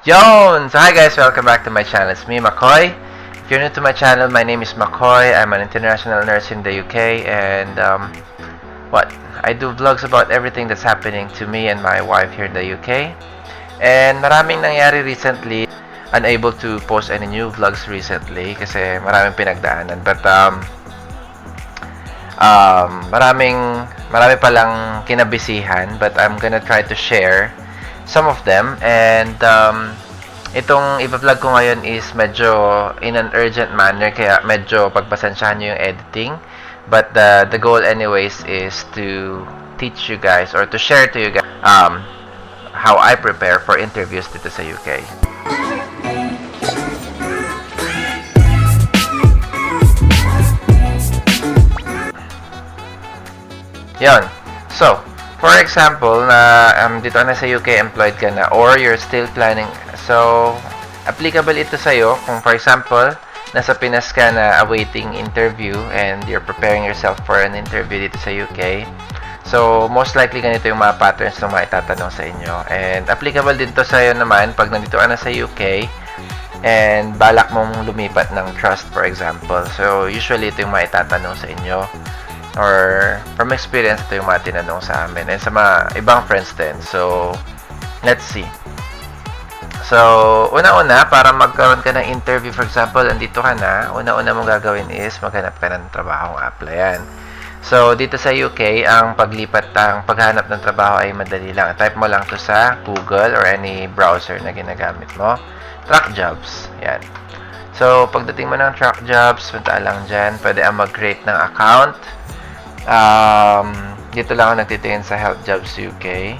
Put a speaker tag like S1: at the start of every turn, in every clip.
S1: Yun! So hi guys, welcome back to my channel. It's me, McCoy. If you're new to my channel, my name is McCoy. I'm an international nurse in the UK and I do vlogs about everything that's happening to me and my wife here in the UK. And maraming nangyari recently. Unable to post any new vlogs recently kasi maraming pinagdaanan. But marami palang kinabisihan, but I'm gonna try to share some of them. And itong i-vlog ko ngayon is medyo in an urgent manner, kaya medyo pagpasensyahan nyo yung editing. But the goal anyways is to teach you guys or to share to you guys how I prepare for interviews dito sa UK. Yon. So, for example, na dito na sa UK, employed ka na, or you're still planning. So, applicable ito sa'yo kung, for example, nasa Pinas ka na awaiting interview and you're preparing yourself for an interview dito sa UK. So, most likely ganito yung mga patterns na maitatanong sa inyo. And applicable din to sa'yo naman pag nandito ka na sa UK and balak mong lumipat ng trust, for example. So, usually ito yung maitatanong sa inyo. Or from experience, ito yung mga tinanong sa amin and sa mga ibang friends din. So, let's see. So, una-una, para magkaroon ka ng interview, for example, andito ka na, una-una mong gagawin is maghanap ka ng trabaho, applyan. So, dito sa UK, ang paghanap ng trabaho ay madali lang. Type mo lang to sa Google or any browser na ginagamit mo. Track jobs. Yan. So, pagdating mo ng track jobs, punta lang dyan. Pwede ang mag-create ng account. Dito lang ako nagtitingin sa Help Jobs UK.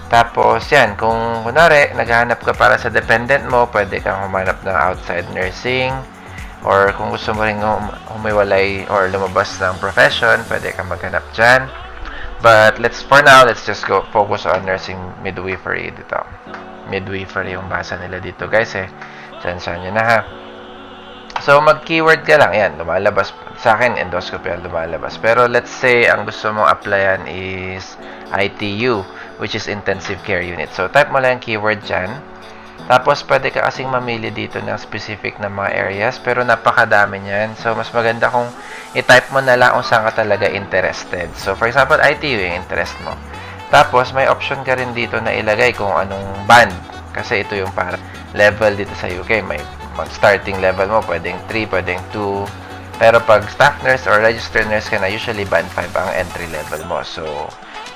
S1: Tapos, yan, kung kunwari, naghahanap ka para sa dependent mo, pwede kang humanap ng outside nursing. Or kung gusto mo rin humiwalay or lumabas ng profession, pwede kang maghanap dyan. But, for now, let's just focus on nursing midwifery dito. Midwifery yung basa nila dito, guys, eh. Saan nyo na, ha? So, mag-keyword ka lang. Yan, lumalabas. Sa akin, endoscopy ang lumalabas. Pero, let's say, ang gusto mong applyan is ITU, which is Intensive Care Unit. So, type mo lang yung keyword dyan. Tapos, pwede ka kasing mamili dito ng specific na mga areas. Pero, napakadami niyan. So, mas maganda kung i-type mo na lang kung saan ka talaga interested. So, for example, ITU yung interest mo. Tapos, may option ka rin dito na ilagay kung anong band. Kasi ito yung para level dito sa UK. May starting level mo, pwedeng 3, pwedeng 2. Pero pag staff nurse or registered nurse ka na, usually band 5 ang entry level mo. So,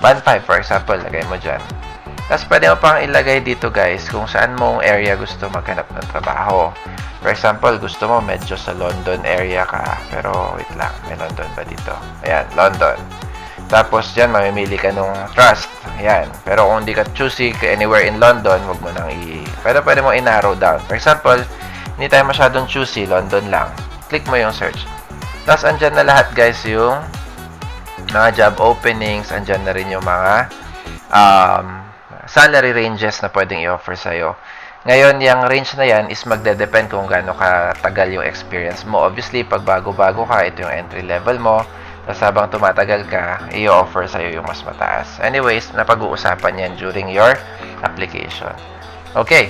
S1: band 5, for example, lagay mo dyan. Tapos, pwede mo pang ilagay dito, guys, kung saan mong area gusto maghanap ng trabaho. For example, gusto mo medyo sa London area ka. Pero, wait lang, may London ba dito? Ayan, London. Tapos, dyan, mamimili ka nung trust. Ayan. Pero, kung hindi ka choosy anywhere in London, wag mo nang Pero, pwede mo i-narrow down. For example, hindi tayo masyadong choosy, London lang. Click mo yung search. Tapos, andyan na lahat, guys, yung mga job openings. Andyan na rin yung mga salary ranges na pwedeng i-offer sa'yo. Ngayon, yung range na yan is magde-depend kung gaano katagal yung experience mo. Obviously, pag bago-bago ka, ito yung entry level mo. Tapos, habang tumatagal ka, i-offer sa'yo yung mas mataas. Anyways, napag-uusapan yan during your application. Okay.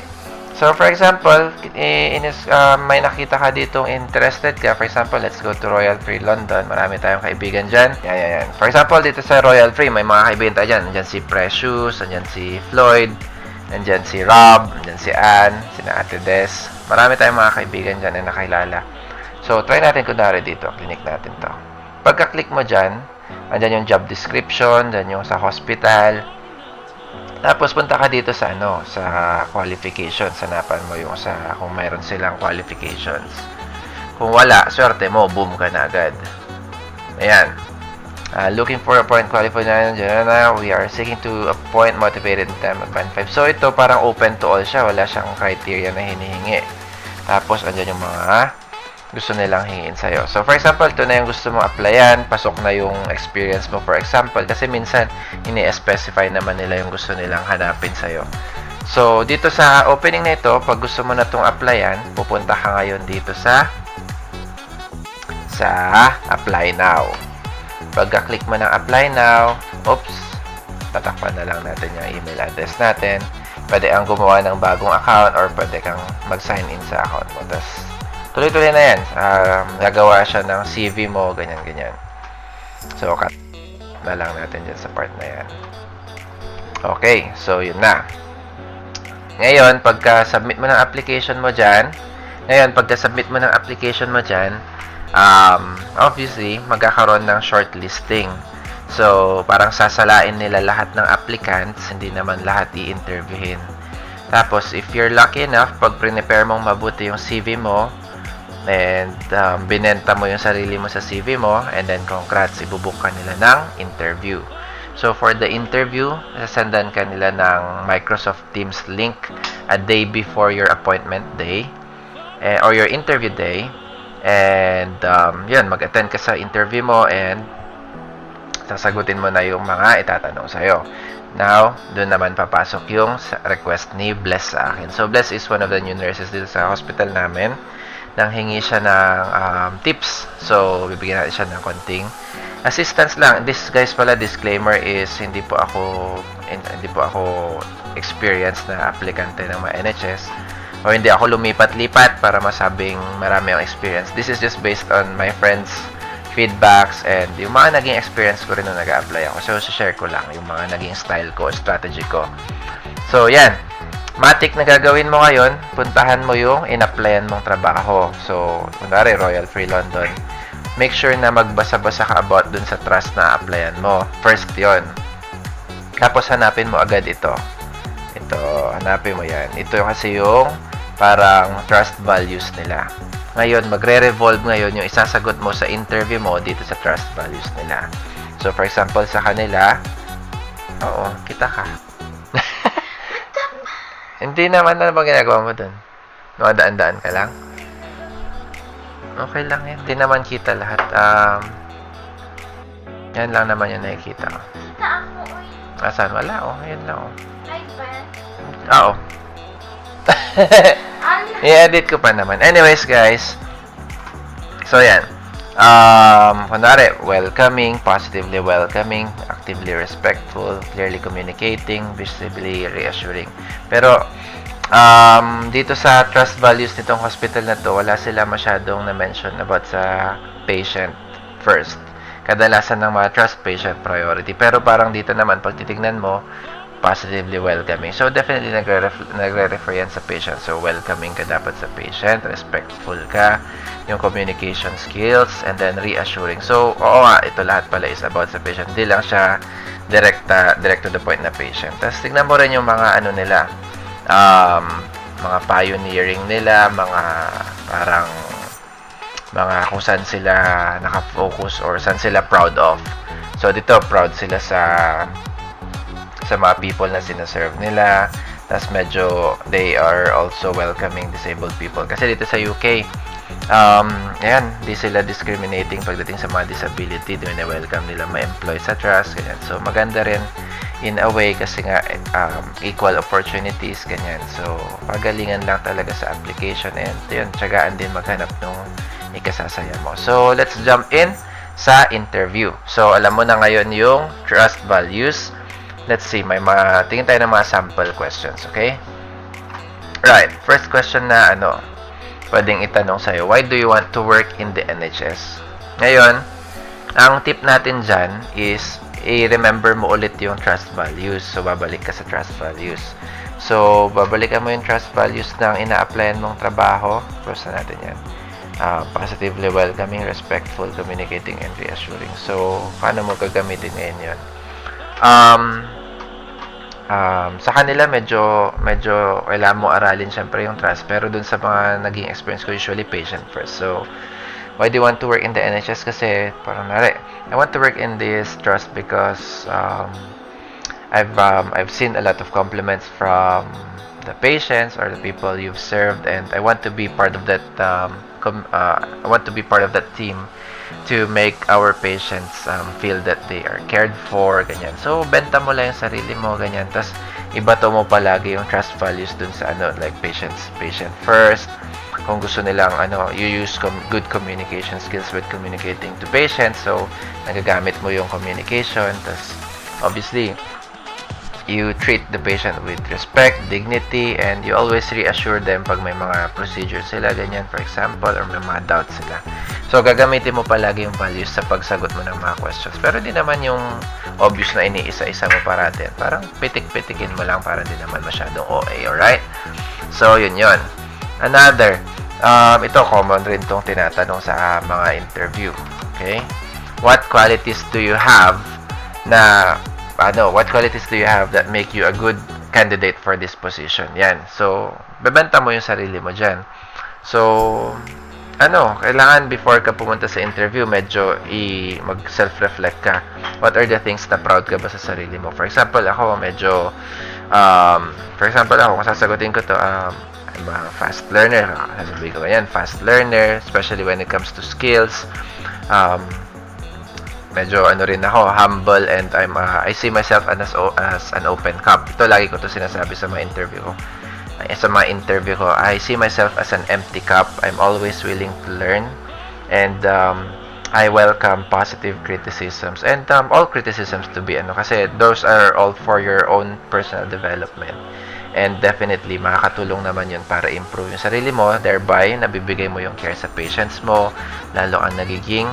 S1: So, for example, may nakita ka ditong interested ka. For example, let's go to Royal Free London. Marami tayong kaibigan dyan. Yan. For example, dito sa Royal Free, may mga kaibigan tayo dyan. Nandyan si Precious, nandyan si Floyd, nandyan si Rob, nandyan si Anne, sina Ate Des. Marami tayong mga kaibigan dyan na nakilala. So, try natin kunwari dito. Clinic natin to. Pagka-click mo dyan, andyan yung job description, dyan yung sa hospital. Tapos punta ka dito sa sa qualifications. Hanapan mo yung kung mayroon silang qualifications. Kung wala, swerte mo, boom ka na agad. Ayan. Looking for a point qualified na we are seeking to appoint motivated time at band 5. So ito parang open to all siya, wala siyang criteria na hinihingi. Tapos andyan yung mga gusto nilang hingin sa'yo. So, for example, ito na yung gusto mong applyan, pasok na yung experience mo, for example, kasi minsan, ini-specify naman nila yung gusto nilang hanapin sa'yo. So, dito sa opening na ito, pag gusto mo na itong applyan, pupunta ka ngayon dito sa Apply Now. Pagka-click mo ng Apply Now, tatakpan na lang natin yung email address natin. pwede kang gumawa ng bagong account or pwede kang mag-sign in sa account mo. Tapos, tuloy-tuloy na yan. Gagawa siya ng CV mo, ganyan-ganyan. So, cut na lang natin dyan sa part na yan. Okay, so yun na. Ngayon, pagka-submit mo ng application mo dyan, obviously, magkakaroon ng shortlisting. So, parang sasalain nila lahat ng applicants, hindi naman lahat i-interviewin. Tapos, if you're lucky enough, pag prepare mong mabuti yung CV mo, and binenta mo yung sarili mo sa CV mo, and then congrats, ibubuk ka nila ng interview. So, for the interview, sasendan ka nila ng Microsoft Teams link a day before your appointment day, or your interview day. And, yun, mag-attend ka sa interview mo, and sasagutin mo na yung mga itatanong sa'yo. Now, doon naman papasok yung request ni Bless sa akin. So, Bless is one of the new nurses dito sa hospital namin. Nang hingi siya ng tips. So, bibigyan natin siya ng konting assistance lang. This, guys, pala, disclaimer is hindi po ako experienced na aplikante ng mga NHS. O hindi ako lumipat-lipat para masabing marami ang experience. This is just based on my friends' feedbacks and yung mga naging experience ko rin nung nag-a-apply ako. So, share ko lang yung mga naging style ko, strategy ko. So, yan. Matik na gagawin mo ngayon, puntahan mo yung in-applyan mong trabaho. So, kunwari, Royal Free London. Make sure na magbasa-basa ka about dun sa trust na applyan mo. First yon. Tapos, hanapin mo agad ito. Ito, hanapin mo yan. Ito kasi yung parang trust values nila. Ngayon, magre-revolve ngayon yung isasagot mo sa interview mo dito sa trust values nila. So, for example, sa kanila, oo, kita ka. Hindi naman, ano bang ginagawa mo dun? Nakadaan-daan ka lang? Okay lang yan. Hindi naman kita lahat. Yan lang naman yung nakikita.
S2: Kita ako, uy.
S1: Asan? Wala, oh. Yan lang, oh.
S2: Live ba?
S1: Oo. I-edit ko pa naman. Anyways, guys. So, yan. Kunwari, welcoming, positively welcoming, actively respectful, clearly communicating, visibly reassuring. Pero, dito sa trust values nitong hospital na to, wala sila masyadong na-mention about sa patient first. Kadalasan ng mga trust patient priority. Pero parang dito naman, pag titignan mo, positively welcoming. So, definitely nagre-refer yan sa patient. So, welcoming ka dapat sa patient, respectful ka, yung communication skills, and then reassuring. So, oo nga, ito lahat pala is about sa patient. Hindi lang siya direct to the point na patient. Tapos, tignan mo rin yung mga ano nila, mga pioneering nila, mga parang mga kung saan sila nakafocus or saan sila proud of. So, dito, proud sila sa mga people na sinaserve nila. Tapos medyo they are also welcoming disabled people. Kasi dito sa UK, ayan, di sila discriminating pagdating sa mga disability. Di na-welcome nila ma-employ sa trust. Ganyan. So, maganda rin in a way kasi nga equal opportunities. Ganyan. So, pagalingan lang talaga sa application. And yun, tsagaan din maghanap nung ikasasaya mo. So, let's jump in sa interview. So, alam mo na ngayon yung trust values. Let's see, tingin tayo ng mga sample questions, okay? Right, first question na pwedeng itanong sa'yo, why do you want to work in the NHS? Ngayon, ang tip natin dyan is, i-remember mo ulit yung trust values. So, babalik ka sa trust values. So, babalikan mo yung trust values ng ina-applyan mong trabaho. Cross na natin yan. Positively welcoming, respectful, communicating, and reassuring. So, paano mo gagamitin ngayon yun? Sa kanila medyo kailangan mo aralin syempre yung trust, pero dun sa mga naging experience ko, usually patient first. So, why do you want to work in the NHS? Kasi parang I want to work in this trust because I've seen a lot of compliments from the patients or the people you've served, and I want to be part of that team to make our patients feel that they are cared for, ganyan. So, benta mo lang yung sarili mo, ganyan. Tapos, ibato mo palagi yung trust values dun sa like patient first. Kung gusto nilang, you use good communication skills with communicating to patients. So, nagagamit mo yung communication. Tapos, obviously, You treat the patient with respect, dignity, and you always reassure them pag may mga procedures sila, ganyan, for example, or may mga doubts sila. So, gagamitin mo palagi yung values sa pagsagot mo ng mga questions. Pero di naman yung obvious na iniisa-isa mo parating. Parang pitik-pitikin mo lang para di naman masyadong OA, alright? So, yun. Another, ito common rin tong tinatanong sa mga interview. Okay? What qualities do you have that make you a good candidate for this position? Yan. So, bebenta mo yung sarili mo dyan. So, kailangan before ka pumunta sa interview, medyo mag-self-reflect ka. What are the things na proud ka ba sa sarili mo? For example, ako, kung sasagutin ko to, I'm a fast learner. Sasabihin ko yan, fast learner, especially when it comes to skills. Medyo rin ako, humble, and I see myself as an open cup. Ito lagi ko to sinasabi sa mga interview ko. I see myself as an empty cup. I'm always willing to learn, and I welcome positive criticisms, and all criticisms to be kasi those are all for your own personal development. And definitely, makakatulong naman yun para improve yung sarili mo, thereby nabibigay mo yung care sa patients mo, lalo ang nagiging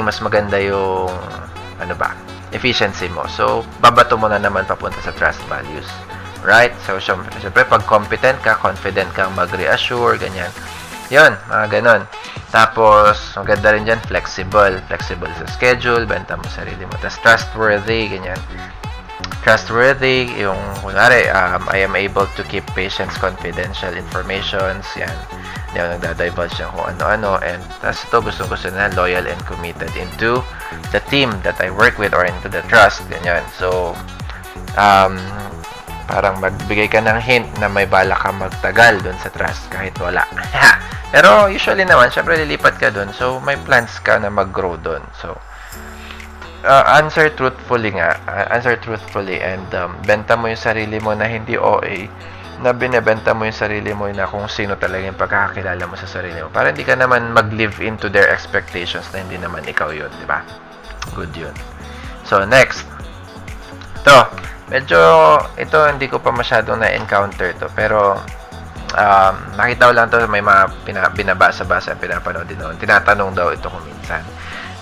S1: mas maganda yung efficiency mo. So, babato mo na naman papunta sa trust values. Right? So, syempre, pag competent ka, confident kang mag-reassure, ganyan. Yun, mga ganon. Tapos, maganda rin dyan, flexible sa schedule, benta mo sarili mo. Tapos, trustworthy, ganyan. Trustworthy, yung, kunwari, I am able to keep patients' confidential informations, yan. Hindi ako nagdadivulge yan kung ano-ano. And tas ito, gusto na loyal and committed into the team that I work with or into the trust. Ganyan. So, parang magbigay ka ng hint na may bala ka magtagal dun sa trust kahit wala. Pero usually naman, syempre lilipat ka dun. So, may plans ka na mag-grow dun. So, answer truthfully and benta mo yung sarili mo na hindi OA, na binebenta mo yung sarili mo na kung sino talaga yung pagkakakilala mo sa sarili mo. Para hindi ka naman mag-live into their expectations na hindi naman ikaw yun, di ba? Good yun. So, next. Ito hindi ko pa masyadong na-encounter to. Pero, nakita ko lang to, may mga binabasa-basa, pinapanood din noon. Tinatanong daw ito kung minsan.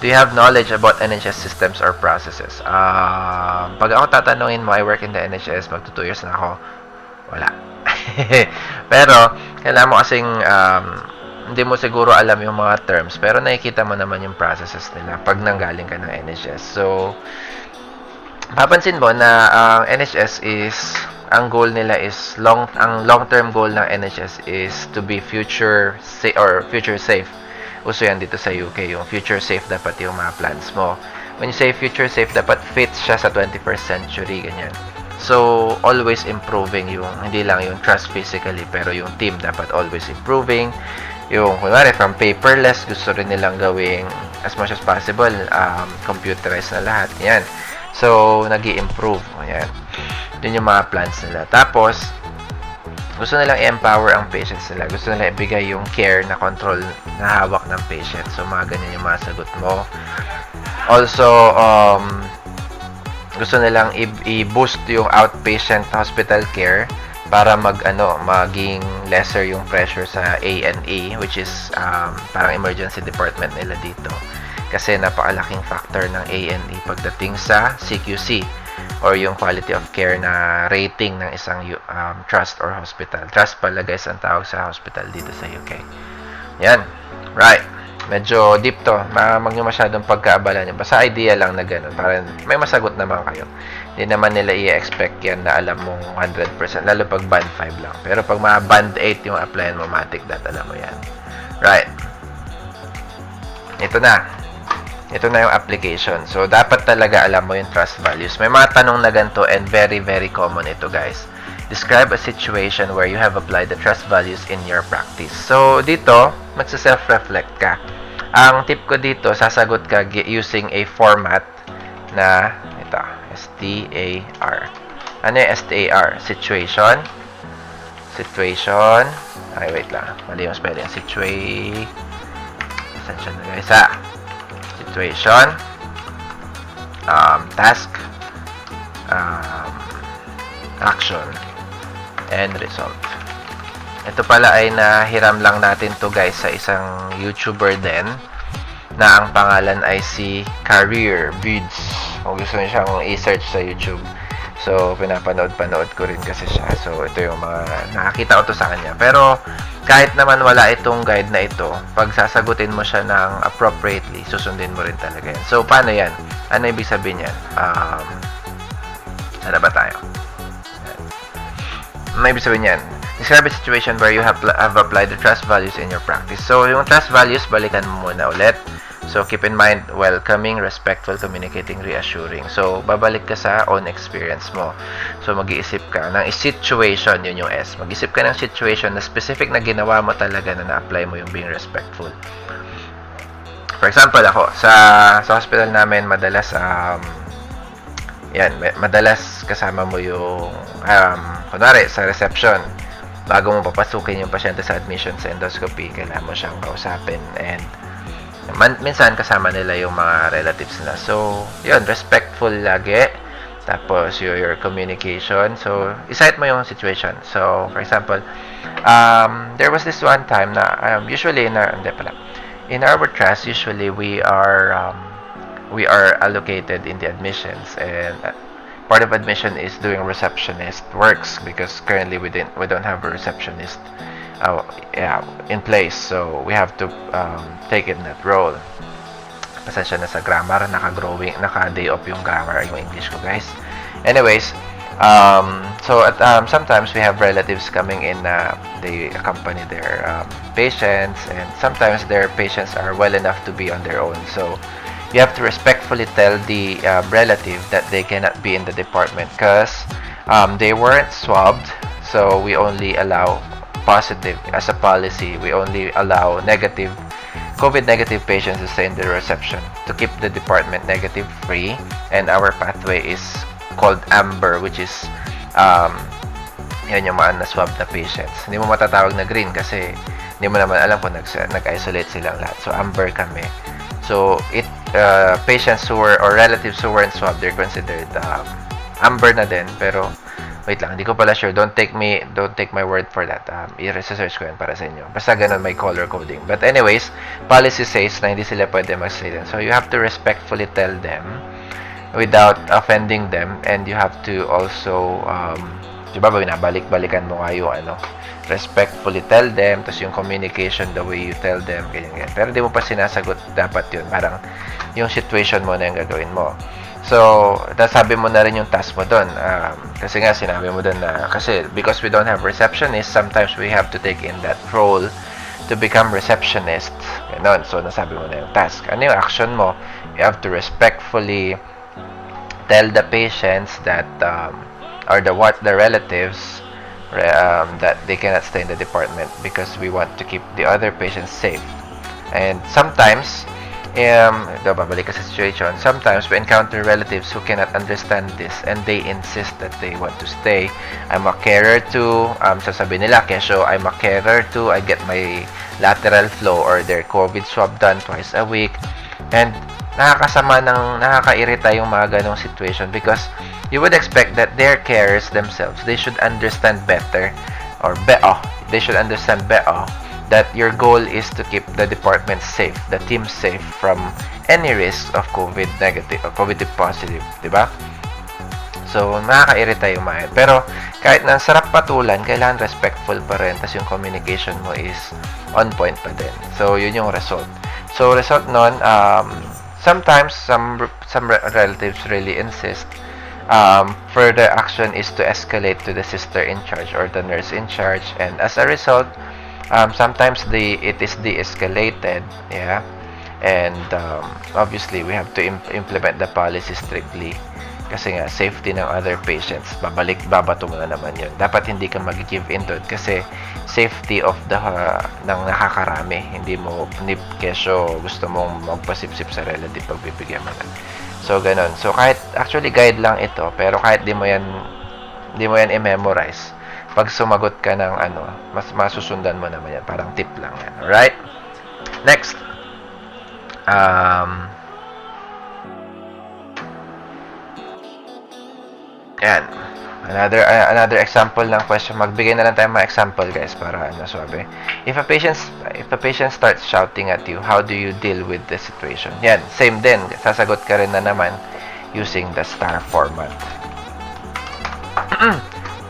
S1: Do you have knowledge about NHS systems or processes? Pag ako tatanungin mo, I work in the NHS, magto 2 years na ako. Wala. Pero, kailangan mo kasing, hindi mo siguro alam yung mga terms, pero nakikita mo naman yung processes nila pag nanggaling ka ng NHS. So, papansin mo na ang NHS is, ang goal nila is, ang long-term goal ng NHS is to be future safe. Uso yan dito sa UK, yung future safe dapat yung mga plans mo. When you say future safe, dapat fit siya sa 21st century, ganyan. So, always improving yung, hindi lang yung trust physically, pero yung team dapat always improving. Yung, kunwari, from paperless, gusto rin nilang gawing, as much as possible, computerized na lahat. Yan. So, nag-i-improve. Yan. Yun yung mga plans nila. Tapos, gusto nilang i-empower ang patients nila. Gusto nilang ibigay yung care na control na hawak ng patient. So, mga ganyan yung mga sagot mo. Also, gusto nilang i-boost yung outpatient hospital care para maging lesser yung pressure sa A&E, which is parang emergency department nila dito. Kasi napakalaking factor ng A&E pagdating sa CQC or yung quality of care na rating ng isang trust or hospital. Trust pala guys ang tawag sa hospital dito sa UK. Yan. Right. Medyo deep to. Huwag nyo masyadong pagkaabala nyo. Basta idea lang na gano'n. Para may masagot naman kayo. Hindi naman nila i-expect yan na alam mong 100%. Lalo pag band 5 lang. Pero pag mga band 8 yung applyan mo, matik that, alam mo yan. Right. Ito na. Ito na yung application. So, dapat talaga alam mo yung trust values. May mga tanong na ganito and very, very common ito, guys. Describe a situation where you have applied the trust values in your practice. So, dito, magsa-self-reflect ka. Ang tip ko dito, sasagot ka using a format na, ito, STAR. Ano yung STAR? Situation. Ay, wait lang. Mali yung spelling. Situation na guys, Situation. Task. um, action and result. Ito pala ay nahiram lang natin to guys sa isang YouTuber din na ang pangalan ay si Career Vids. Kung gusto niyo siyang i-search sa YouTube. So, pinapanood-panood ko rin kasi siya. So, ito yung mga nakakita ko to sa kanya. Pero, kahit naman wala itong guide na ito, pag sasagutin mo siya ng appropriately, susundin mo rin talaga yan. So, paano yan? Ano ibig sabihin yan? Sana ba tayo? Ano ibig sabihin yan? Describe a situation where you have applied the trust values in your practice. So, yung trust values, balikan mo muna ulit. So, keep in mind, welcoming, respectful, communicating, reassuring. So, babalik ka sa own experience mo. So, mag-iisip ka ng situation, yun yung S. Mag-isip ka ng situation na specific na ginawa mo talaga na na-apply mo yung being respectful. For example, ako, sa hospital namin, madalas, madalas kasama mo yung, kunwari, sa reception, bago mo papasukin yung pasyente sa admission sa endoscopy, kailangan mo siyang kausapin and minsan kasama nila yung mga relatives na. So, yun, respectful lagi. Tapos, your communication. So, isite mo yung situation. So, for example, there was this one time na, usually, in our trust, usually, we are allocated in the admissions. And part of admission is doing receptionist works because currently we don't have a receptionist in place, so we have to take in that role. Pasensya na sa grammar, naka-day off yung grammar, yung English ko guys. Anyways, sometimes we have relatives coming in, they accompany their patients, and sometimes their patients are well enough to be on their own, so you have to respectfully tell the relative that they cannot be in the department because they weren't swabbed, so we only allow positive as a policy. We only allow COVID negative patients to stay in the reception to keep the department negative free, and our pathway is called AMBER, which is yan yung mga na-swab na patients. Hindi mo matatawag na green kasi hindi mo naman alam kung nag-isolate silang lahat. So AMBER kami. So patients who were or relatives who weren't swabbed, they're considered AMBER na din, pero wait lang, hindi ko pala sure. Don't take my word for that. I-research ko yan para sa inyo. Basta ganun, may color coding. But anyways, policy says na hindi sila pwede mag-stay. So you have to respectfully tell them without offending them, and you have to also diba ba binabalik-balikan mo nga yung respectfully tell them, tapos yung communication, the way you tell them, ganyan. Pero di mo pa sinasagot dapat yun. Parang yung situation mo na yung gagawin mo. So, sabi mo na rin yung task mo doon. Kasi nga, sinabi mo doon na, kasi because we don't have receptionist, sometimes we have to take in that role to become receptionist. Ganon. So, nasabi mo na yung task. Ano yung action mo? You have to respectfully tell the patients that, or the relatives, that they cannot stay in the department because we want to keep the other patients safe. And sometimes, babalik ka sa situation, sometimes we encounter relatives who cannot understand this and they insist that they want to stay. I'm a carer too. Sasabihin nila, Kesho, I'm a carer too. I get my lateral flow or their COVID swab done twice a week. And nakakairita yung mga ganong situation because you would expect that their carers themselves, they should understand better or they should understand better that your goal is to keep the department safe, the team safe from any risk of COVID negative or COVID positive, di ba? So, nakakairita yung mga. Pero, kahit na sarap patulan, kailangan respectful pa rin, tas yung communication mo is on point pa din. So, yun yung result. So, result nun, sometimes, some relatives really insist, further action is to escalate to the sister in charge or the nurse in charge, and as a result, sometimes it is de-escalated, yeah, and obviously we have to implement the policy strictly kasi nga safety ng other patients, babato mo na naman yun. Dapat hindi ka mag-give in doon kasi safety of ng nakakarami. Hindi kesyo gusto mong magpasipsip sa relative pag bibigyan mo na. So ganun. So kahit actually guide lang ito, pero kahit di mo yan i-memorize, pag sumagot ka ng mas masusundan mo naman yan. Parang tip lang yan. Alright? Next. Ayan. Another example ng question. Magbigay na lang tayo mga example, guys, para swabe. If a patient starts shouting at you, how do you deal with the situation? Yan, same din. Sasagot ka rin na naman using the STAR format.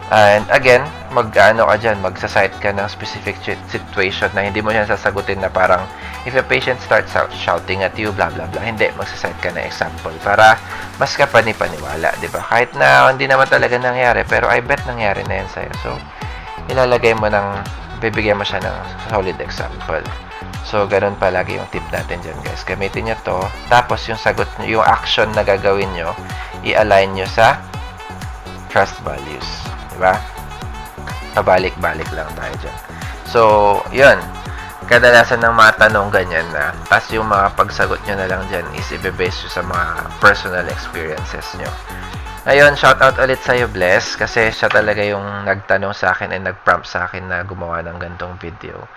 S1: And again, magsa-cite ka ng specific situation na hindi mo siya sasagutin na parang if a patient starts shouting at you, blah blah blah. Hindi, magsa-cite ka ng example para mas kapani-paniwala, di ba? Kahit na hindi naman talaga nangyari, pero I bet nangyari na yan sa'yo. So, bibigyan mo siya ng solid example. So, ganun palagi yung tip natin dyan, guys. Gamitin nyo to. Tapos, yung action na gagawin nyo, i-align nyo sa trust values. Diba? Pabalik-balik lang tayo dyan. So, yun. Kadalasan ng mga tanong ganyan na. Tapos yung mga pagsagot nyo na lang dyan is i-base nyo sa mga personal experiences nyo. Ngayon, shoutout ulit sa'yo, Bless. Kasi siya talaga yung nagtanong sa akin and nag-prompt sa akin na gumawa ng gantong video.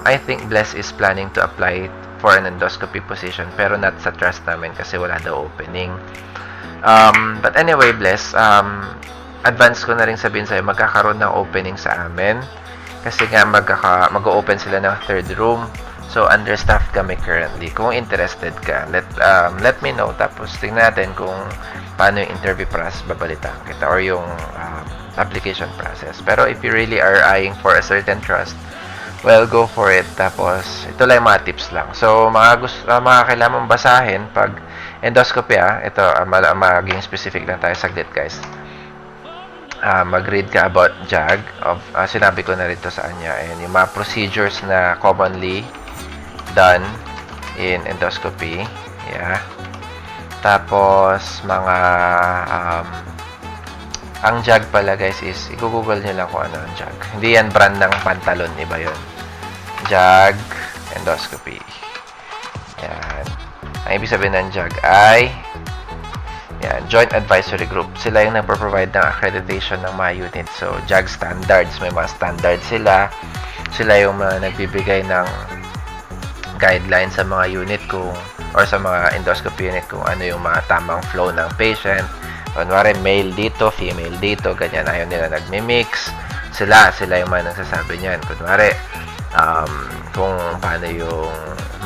S1: I think Bless is planning to apply for an endoscopy position pero not sa trust namin kasi wala daw opening. But anyway, Bless, advance ko na rin sabihin sa'yo, magkakaroon ng opening sa amin. Kasi nga, mag-o-open sila ng third room. So, understaffed kami currently. Kung interested ka, let me know. Tapos, tingnan natin kung paano yung interview process, babalitaan kita. Or yung application process. Pero, if you really are eyeing for a certain trust, well, go for it. Tapos, ito lang mga tips lang. So, mga kailangan mong basahin pag endoscopy, ito, maging specific lang tayo saglit, guys. Mag-read ka about JAG. Sinabi ko na rin to sa kanya. And yung mga procedures na commonly done in endoscopy. Yeah. Tapos, ang JAG pala, guys, is i-google nyo lang kung ano ang JAG. Hindi yan brand ng pantalon. Iba yun. JAG endoscopy. Yan. Ang ibig sabihin ng JAG ay Joint Advisory Group. Sila yung nagpo-provide ng accreditation ng mga unit. So, JAG standards. May mga standards sila. Sila yung mga nagbibigay ng guidelines sa mga unit or sa mga endoscopy unit kung ano yung mga tamang flow ng patient. Kunwari, male dito, female dito, ganyan. Ayaw nila nagmi-mix. Sila yung mga nagsasabi niyan. Kunwari, kung paano yung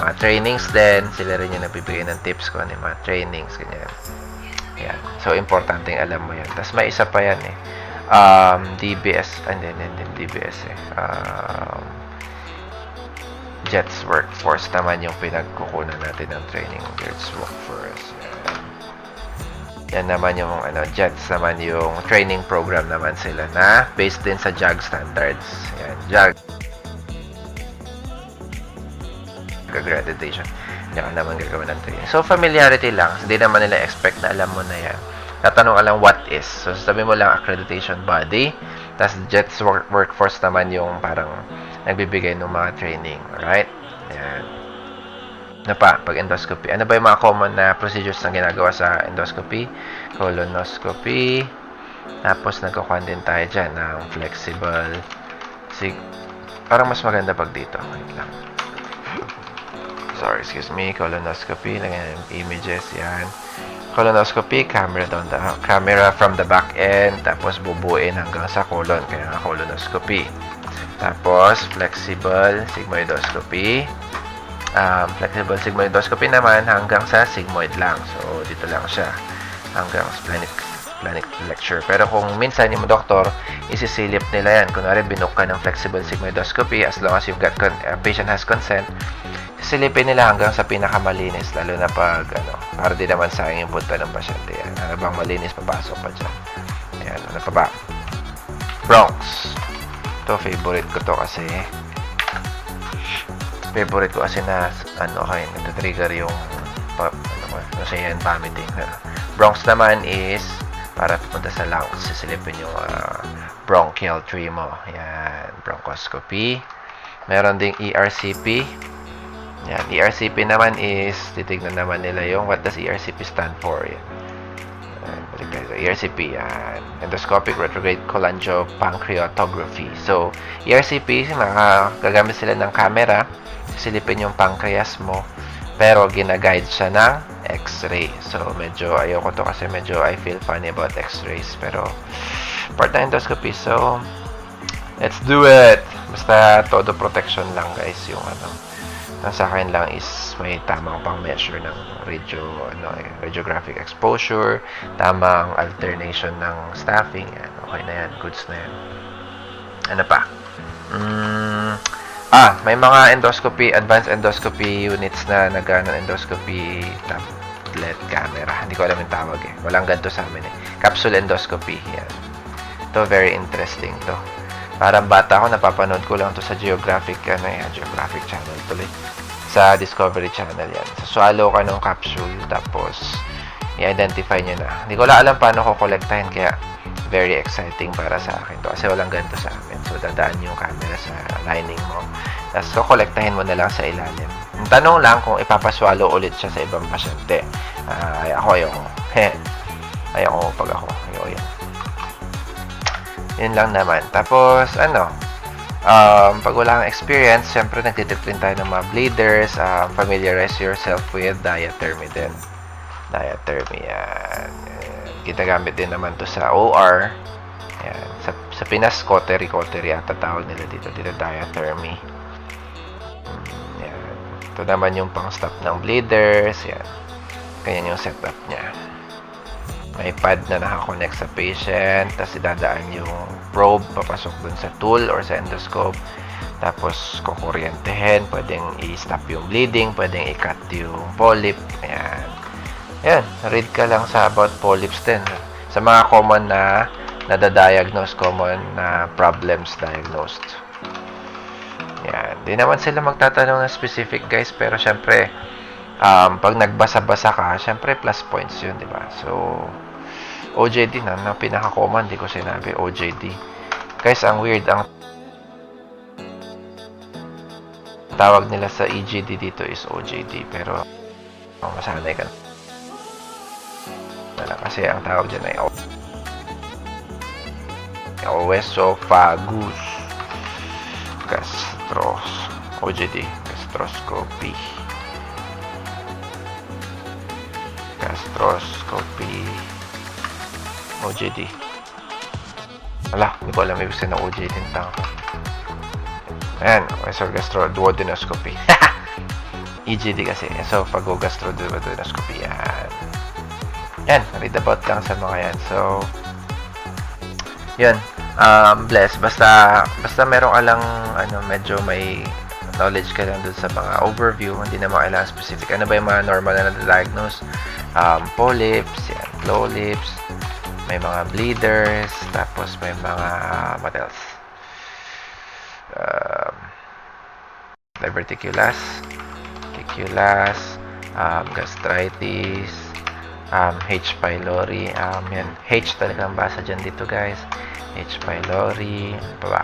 S1: mga trainings din, sila rin yung nagbibigay ng tips kung ano yung mga trainings, ganyan. Yan. So, importante alam mo yan. Tapos, may isa pa yan DBS. Hindi DBS JETS Workforce naman yung pinagkukunan natin ng training. JETS Workforce. Yan naman yung JETS naman yung training program naman sila na based din sa JAG standards. Yan. JAG accreditation. Yan naman gagawin ng training. So, familiarity lang. Hindi naman nila expect na alam mo na yan. Tatanong ka lang what is. So, sabi mo lang accreditation body. Tapos, JETS Workforce naman yung parang nagbibigay ng mga training. Alright? Yan. Pag endoscopy. Ano ba yung mga common na procedures na ginagawa sa endoscopy? Colonoscopy. Tapos, nagkukuhan din tayo dyan ng flexible. Parang mas maganda pag dito. Wait lang. Sorry, excuse me. Colonoscopy. Lagyan ng images. Yan. Colonoscopy. Camera from the back end. Tapos, bubuin hanggang sa colon. Kaya nga colonoscopy. Tapos, flexible sigmoidoscopy. Flexible sigmoidoscopy naman hanggang sa sigmoid lang. So, dito lang siya. Hanggang splenic flexure. Pero kung minsan yung doktor, isisilip nila yan. Kunwari, binook ka ng flexible sigmoidoscopy, as long as you've got patient has consent, silipin nila hanggang sa pinakamalinis, lalo na pag, para di naman sayang yung punta ng pasyente. Yan. Ano bang malinis, papasok pa dyan. Yan, ano pa ba? Bronx. Ito, favorite ko to kasi na, natatrigger yung, yan, vomiting. Bronx naman is, para pupunta sa lungs, sisilipin yung bronchial tree mo. Yan, bronchoscopy. Meron ding ERCP. Yan, ERCP naman is, titignan naman nila yung what does ERCP stand for. Yan. Balik tayo sa ERCP. Yan. Endoscopic retrograde cholangiopancreatography. So, ERCP, gagamit sila ng camera, sisilipin yung pancreas mo, Pero gina-guide siya ng X-ray. So, medyo ayoko to kasi medyo I feel funny about X-rays. Pero, part ng endoscopy. So, let's do it! Basta todo protection lang guys yung ano. Sa akin lang is may tamang pang measure ng radiographic exposure, tamang alternation ng staffing. Yan. Okay na yan. Goods na yan. Ano pa? May mga endoscopy, advanced endoscopy units na nagano endoscopy tablet camera. Hindi ko alam yung tawag eh. Walang ganito sa amin eh. Capsule endoscopy. Yan. Ito, very interesting to. Parang bata ako, napapanood ko lang to sa Geographic Channel tuloy. Sa Discovery Channel yan. So, swallow ka ng capsule, tapos i-identify nyo na. Hindi ko lang alam paano ko kolektahin, kaya very exciting para sa akin to. Kasi walang ganito sa amin. So, dadaan yung camera sa lining mo. Tapos, kukolektahin mo na lang sa ilalim. Ang tanong lang kung ipapaswallow ulit siya sa ibang pasyente. Ayoko. Ayoko pag ako. Ayoko yan. Yun lang naman. Tapos, pag wala kang experience, syempre nagtitipin tayo ng mga bleeders. Familiarize yourself with diathermy din. Diathermy, yan. Ginagamit din naman to sa OR. Yan. Sa Pinas, cautery ata tawag nila dito. Dito, diathermy. Yan. Ito naman yung pang-stop ng bleeders. Yan. Ganyan yung setup niya. May pad na nakakonect sa patient, tapos idadaan yung probe papasok dun sa tool or sa endoscope, tapos kukuryentehin, pwedeng i-stop yung bleeding, pwedeng i-cut yung polyp. Ayan, read ka lang sa about polyps din, sa mga common na nadadiagnose, common na problems diagnosed. Ayan, di naman sila magtatanong ng specific guys, pero syempre pag nagbasa-basa ka, syempre plus points yun, di ba? So, OJD na pinaka-common, di ko sinabi, OJD. Guys, ang weird, ang tawag nila sa EGD dito is OJD, pero masanay ka na. Kasi ang tawag dyan ay oesophagus OJD, gastroscopy. OJD. Hindi ko alam ibig sabihin ng OJD ng tangko. Ayan, esophagogastroduodenoscopy. EGD kasi, esophagogastroduodenoscopy. Yan, read about lang sa mga yan. So, yun. Bless. Basta meron ka lang, medyo may knowledge ka lang dun sa mga overview, hindi na kailangan specific. Ano ba yung mga normal na na-diagnose? Polyps, yan, low lips, may mga bleeders, tapos may mga what else? Diverticulous, gastritis, H. pylori, yan, H talaga ang basa dyan dito guys. H. pylori, ano pa ba?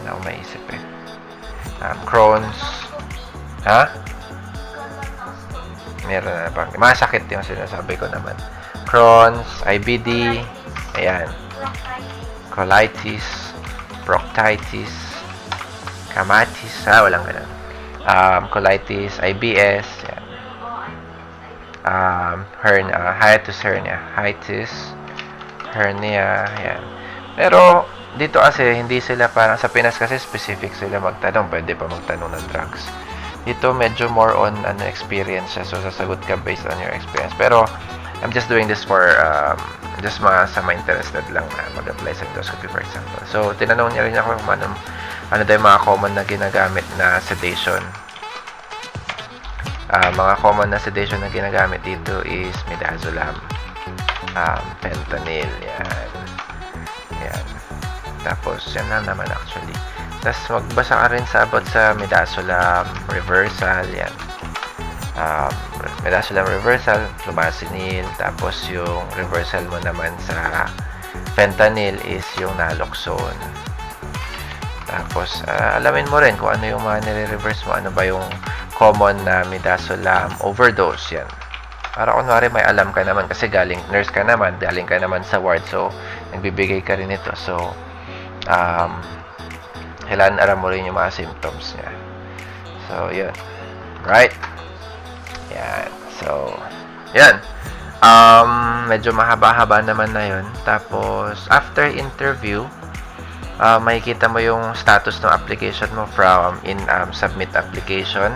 S1: Ano ako maisip eh. Crohn's, meron na bang masakit yung sinasabi ko naman. Crohn's, IBD, ayan, colitis, proctitis, camatis, walang ganun. Colitis, IBS, yan. Hiatus hernia, yan. Pero dito kasi hindi sila parang sa Pinas kasi specific sila magtanong, pwede pa magtanong ng drugs. Dito medyo more on experience siya, so sasagot ka based on your experience. Pero I'm just doing this for just sa mga interested lang na mag-apply sa endoscopy, for example. So tinanong niya rin ako kung ano daw yung mga common na ginagamit na sedation. Mga common na sedation na ginagamit dito is midazolam, fentanyl, yan. Tapos yan na naman actually. Tapos magbasa ka rin sa about sa midazolam reversal, yan. Midazolam reversal, flumazenil. Tapos yung reversal mo naman sa fentanyl is yung naloxone. Tapos alamin mo rin kung ano yung mga nire-reverse mo, ano ba yung common na midazolam overdose, yan. Para kunwari may alam ka naman kasi nurse ka naman, galing ka naman sa ward, so nagbibigay ka rin ito. So kailangan alam mo rin yung mga symptoms niya. So, yun. Right? Yan. So, yan. Medyo mahaba-haba naman na yun. Tapos, after interview, makikita mo yung status ng application mo from submit application,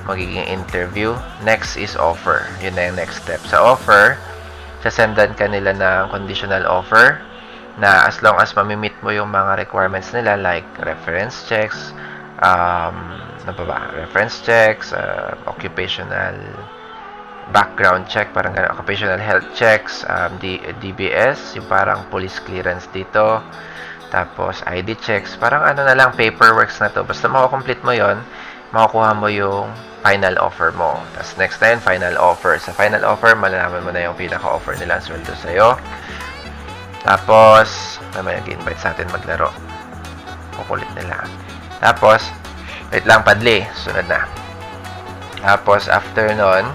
S1: magiging interview. Next is offer. Yun na yung next step. Sa offer, sasendan ka nila ng conditional offer na as long as mamimit mo yung mga requirements nila like reference checks, reference checks, occupational background check, parang ganun, occupational health checks, DBS, yung parang police clearance dito, tapos ID checks, parang ano na lang, paperworks na to. Basta makakomplete mo yon, makukuha mo yung final offer mo. Tapos next na yun, final offer. Sa final offer, malalaman mo na yung pinaka-offer nila ang sweldo sa'yo. Tapos, may nag-invite sa atin maglaro. Kukulit nila. Tapos, wait lang, Padli. Sunod na. Tapos, after nun,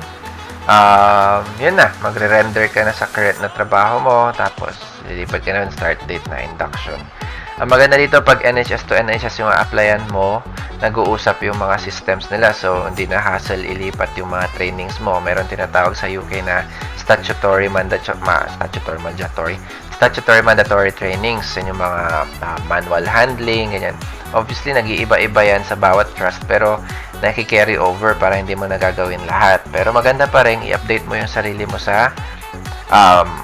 S1: yun na. Magre-render ka na sa current na trabaho mo. Tapos, lilipat ka na yung start date na induction. Ang maganda dito, pag NHS to NHS yung applyan mo, nag-uusap yung mga systems nila. So, hindi na hassle ilipat yung mga trainings mo. Meron tinatawag sa UK na statutory mandatory trainings. Yan yung mga manual handling, ganyan. Obviously, nag-iiba-iba yan sa bawat trust, pero naki-carry over para hindi mo nagagawin lahat. Pero maganda pa rin, i-update mo yung sarili mo sa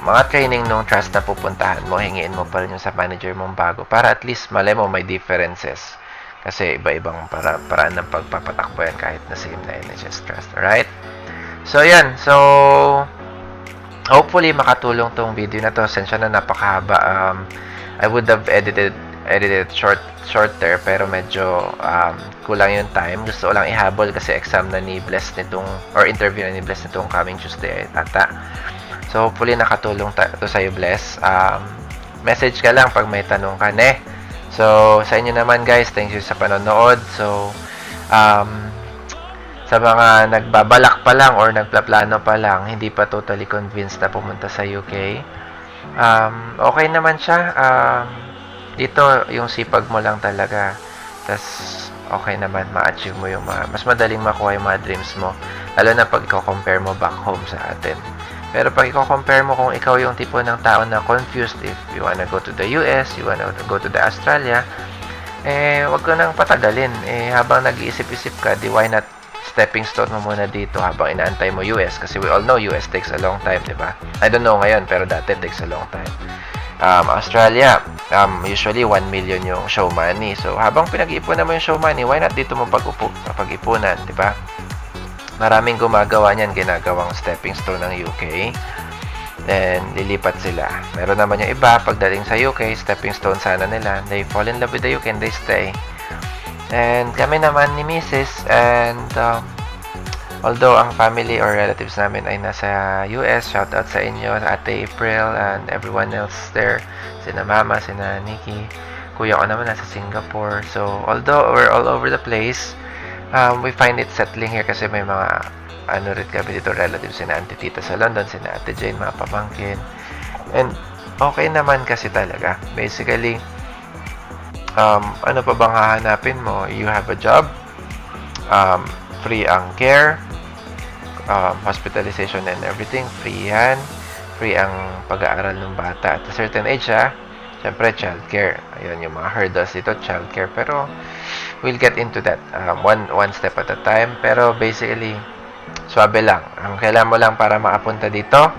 S1: mga training nung trust na pupuntahan mo. Hingiin mo pa rin yung sa manager mong bago para at least malay mo may differences. Kasi iba-ibang paraan ng pagpapatakbo yan kahit na same na NHS trust. Alright? So, yan. So, hopefully, makatulong tong video na to. Sensya na napakahaba. I would have edited shorter, pero medyo kulang yung time. Gusto ko lang ihabol kasi exam na ni Bless nitong, or interview na ni Bless nitong coming Tuesday ata. So, hopefully, nakatulong to sa'yo, Bless. Message ka lang pag may tanong ka, ne? So, sa inyo naman, guys, thank you sa panonood. So, sa mga nagbabalak pa lang or nagplaplano pa lang, hindi pa totally convinced na pumunta sa UK, okay naman siya. Dito, yung sipag mo lang talaga. Tas, okay naman, ma-achieve mo yung mas madaling makuha yung mga dreams mo. Lalo na pag i-compare mo back home sa atin. Pero pag i-compare mo kung ikaw yung tipo ng tao na confused if you wanna go to the US, you wanna go to the Australia, wag ko nang patagalin. Habang nag-iisip-isip ka, di why not stepping stone mo muna dito habang inaantay mo US? Kasi we all know US takes a long time, di ba? I don't know ngayon, pero dati takes a long time. Australia, usually 1 million yung show money. So, habang pinag-iipunan mo yung show money, why not dito mo pag-ipunan, di ba? Maraming gumagawa niyan, ginagawang stepping stone ng UK. Then, lilipat sila. Meron naman yung iba, pagdating sa UK, stepping stone sana nila. They fall in love with the UK and they stay. And kami naman ni Mrs. And although ang family or relatives namin ay nasa US, shout out sa inyo, Ate April and everyone else there. Sina Mama, sina Nikki. Kuya ko naman nasa Singapore. So, although we're all over the place, we find it settling here kasi may mga rin kami dito relatives, sina Auntie Tita sa London, sina Ate Jane, mga pamangkin. And okay naman kasi talaga. Basically, ano pa bang hahanapin mo? You have a job, free ang care, hospitalization and everything, free yan, free ang pag-aaral ng bata at a certain age, syempre childcare. Ayun yung mga hurdles dito, childcare, pero we'll get into that one step at a time. Pero basically, swabe lang. Ang kailangan mo lang para makapunta dito,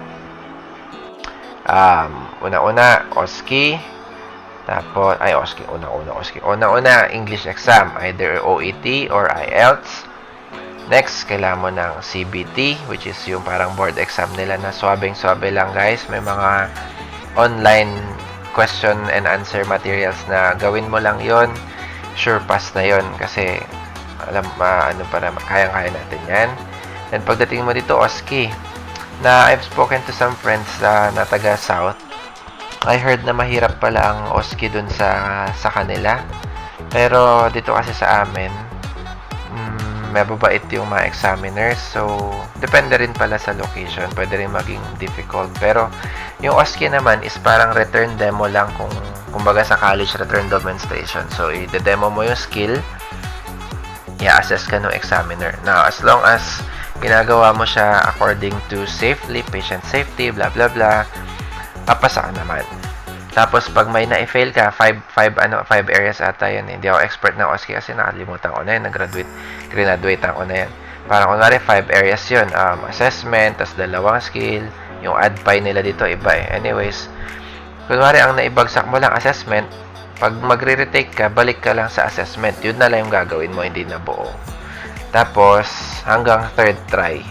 S1: una-una, OSCE. Tapos, Una-una, English exam. Either OET or IELTS. Next, kailangan mo ng CBT, which is yung parang board exam nila na swabeng-swabe lang, guys. May mga online question and answer materials na gawin mo lang yon, sure pass na yon kasi kayang-kaya natin yan. And pagdating mo dito, OSCE, na I've spoken to some friends na taga South, I heard na mahirap pala ang OSCE dun sa kanila. Pero dito kasi sa amin, mababait yung mga examiners. So, depende rin pala sa location. Pwede rin maging difficult. Pero, yung OSCE naman is parang return demo lang kumbaga sa college return demonstration. So, i-demo mo yung skill. i-assess ka ng examiner. Now, as long as ginagawa mo siya according to safely, patient safety, blah blah blah, papasa ka naman. Tapos pag may na-fail ka, 5 areas ata yan. Hindi ako expert na OSCE kasi nakalimutan ko na yan, graduate ako na yan. Parang kunwari 5 areas yun, assessment, tas 2 skill, yung ADPI nila dito iba eh. Anyways, kunwari ang naibagsak mo lang assessment, pag magre-retake ka, balik ka lang sa assessment. Yun na lang yung gagawin mo, hindi na buo. Tapos, hanggang 3rd try.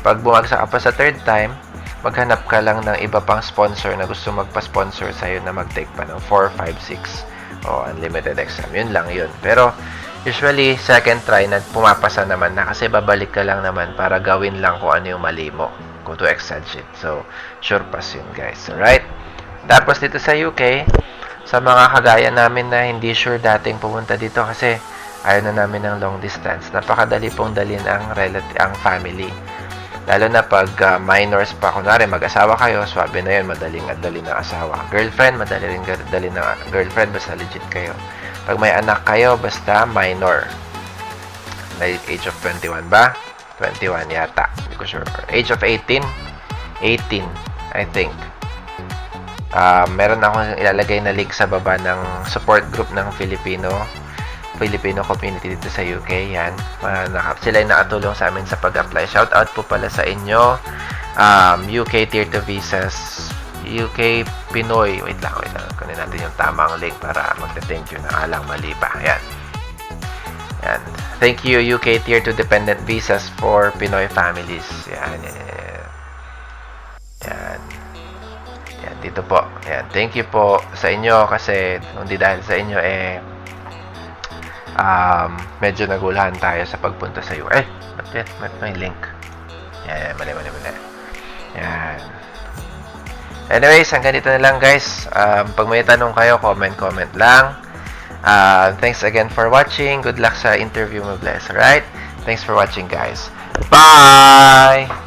S1: Pag bumagsak ka pa sa 3rd time, maghanap ka lang ng iba pang sponsor na gusto magpa-sponsor sa'yo na mag-take pa ng 4, 5, 6 o unlimited exam. Yun lang yun. Pero, usually, 2nd try, pumapasa naman na kasi babalik ka lang naman para gawin lang kung ano yung mali mo. Go to Excel sheet. So, sure pass yun, guys. Alright? Tapos, dito sa UK, sa mga kagaya namin na hindi sure dating pumunta dito kasi ayaw na namin ng long distance. Napakadali pong dalhin ang family. Lalo na pag minors pa, kunwari mag-asawa kayo, swabe na yun, madaling ng asawa. Girlfriend, madali rin dali ng girlfriend, basta legit kayo. Pag may anak kayo, basta minor. Like age of 21 ba? 21 yata. Hindi ko sure. Age of 18? 18, I think. Meron akong ilalagay na link sa baba ng support group ng Filipino community dito sa UK. Yan. Sila yung nakatulong sa amin sa pag-apply. Shout out po pala sa inyo. UK Tier 2 Visas. UK Pinoy. Wait lang. Kunin natin yung tamang link para magta-thank you na alang mali pa. Yan. Yan. Thank you UK Tier 2 Dependent Visas for Pinoy families. Yan. Yan. Dito po. Ayan. Thank you po sa inyo kasi hindi dahil sa inyo medyo nagulahan tayo sa pagpunta sa US. Ba't yan? Ba't may link? Yan. Mali. Yan. Anyways, hanggang dito na lang guys. Pag may tanong kayo, comment lang. Thanks again for watching. Good luck sa interview mo, bless. Alright? Thanks for watching guys. Bye!